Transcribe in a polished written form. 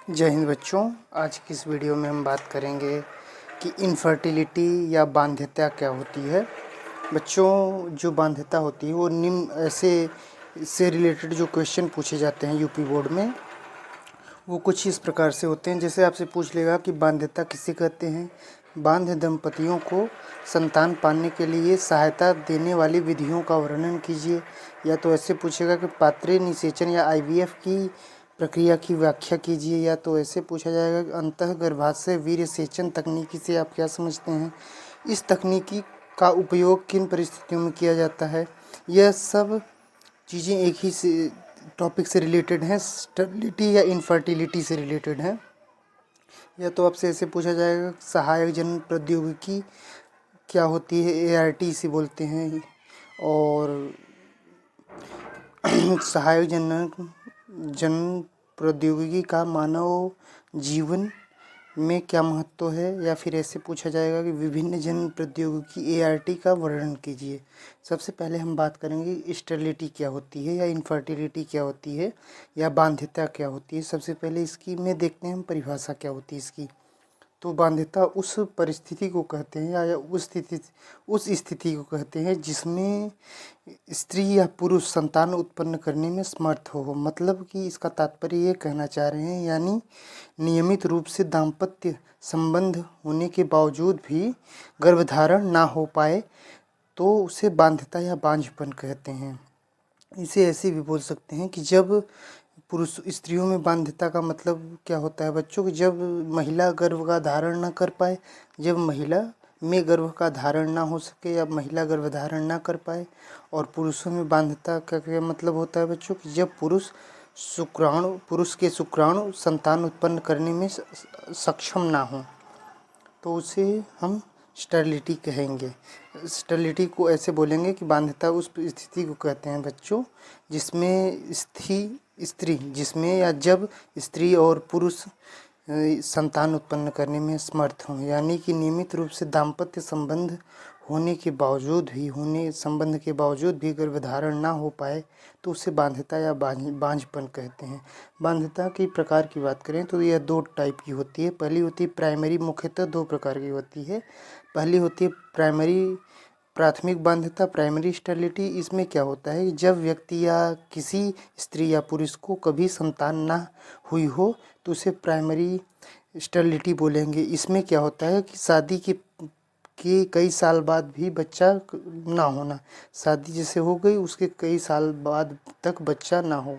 जय हिंद बच्चों। आज की इस वीडियो में हम बात करेंगे कि इनफर्टिलिटी या बांध्यता क्या होती है। बच्चों, जो बांध्यता होती है वो निम्न ऐसे से रिलेटेड जो क्वेश्चन पूछे जाते हैं यूपी बोर्ड में, वो कुछ इस प्रकार से होते हैं। जैसे आपसे पूछ लेगा कि बांध्यता किसे कहते हैं, बांध्य दंपतियों को संतान पाने के लिए सहायता देने वाली विधियों का वर्णन कीजिए। या तो ऐसे पूछेगा कि पात्रे निषेचन या आईवीएफ की प्रक्रिया की व्याख्या कीजिए। या तो ऐसे पूछा जाएगा कि अंतःगर्भाशय वीर्य सेचन तकनीकी से आप क्या समझते हैं, इस तकनीकी का उपयोग किन परिस्थितियों में किया जाता है। यह सब चीज़ें एक ही से टॉपिक से रिलेटेड हैं, स्टेरिलिटी या इनफर्टिलिटी से रिलेटेड हैं। या तो आपसे ऐसे पूछा जाएगा सहायक जनन प्रौद्योगिकी क्या होती है, ART इसे बोलते हैं। और सहायक जनन प्रौद्योगिकी का मानव जीवन में क्या महत्व है। या फिर ऐसे पूछा जाएगा कि विभिन्न जनन प्रौद्योगिकी ART का वर्णन कीजिए। सबसे पहले हम बात करेंगे स्टेरिलिटी क्या होती है, या इनफर्टिलिटी क्या होती है, या बांध्यता क्या होती है। सबसे पहले इसकी में देखते हैं हम परिभाषा क्या होती है इसकी। तो बांध्यता उस परिस्थिति को कहते हैं या उस स्थिति को कहते हैं जिसमें स्त्री या पुरुष संतान उत्पन्न करने में समर्थ हो। मतलब कि इसका तात्पर्य ये कहना चाह रहे हैं, यानी नियमित रूप से दाम्पत्य संबंध होने के बावजूद भी गर्भधारण ना हो पाए तो उसे बांध्यता या बांझपन कहते हैं। इसे ऐसे भी बोल सकते हैं कि जब पुरुष स्त्रियों में बांध्यता का मतलब क्या होता है बच्चों, कि जब महिला गर्भ का धारण ना कर पाए, जब महिला में गर्भ का धारण ना हो सके या महिला गर्भधारण ना कर पाए। और पुरुषों में बांध्यता का क्या मतलब होता है बच्चों, कि जब पुरुष के शुक्राणु संतान उत्पन्न करने में सक्षम ना हो तो उसे हम स्टेरिलिटी कहेंगे। स्टेरिलिटी को ऐसे बोलेंगे कि बांध्यता उस स्थिति को कहते हैं बच्चों जिसमें या जब स्त्री और पुरुष संतान उत्पन्न करने में समर्थ हों, यानी कि नियमित रूप से दाम्पत्य संबंध होने के बावजूद भी गर्भधारण ना हो पाए तो उसे बांध्यता या बांझपन कहते हैं। बांध्यता के प्रकार की बात करें तो यह दो टाइप की होती है। पहली होती है प्राइमरी, मुख्यतः दो प्रकार की होती है। पहली होती है प्राथमिक बांध्यता, प्राइमरी स्टेरिलिटी। इसमें क्या होता है कि जब व्यक्ति या किसी स्त्री या पुरुष को कभी संतान ना हुई हो तो उसे प्राइमरी स्टेरिलिटी बोलेंगे। इसमें क्या होता है कि शादी के कई साल बाद भी बच्चा ना होना, शादी जैसे हो गई उसके कई साल बाद तक बच्चा ना हो,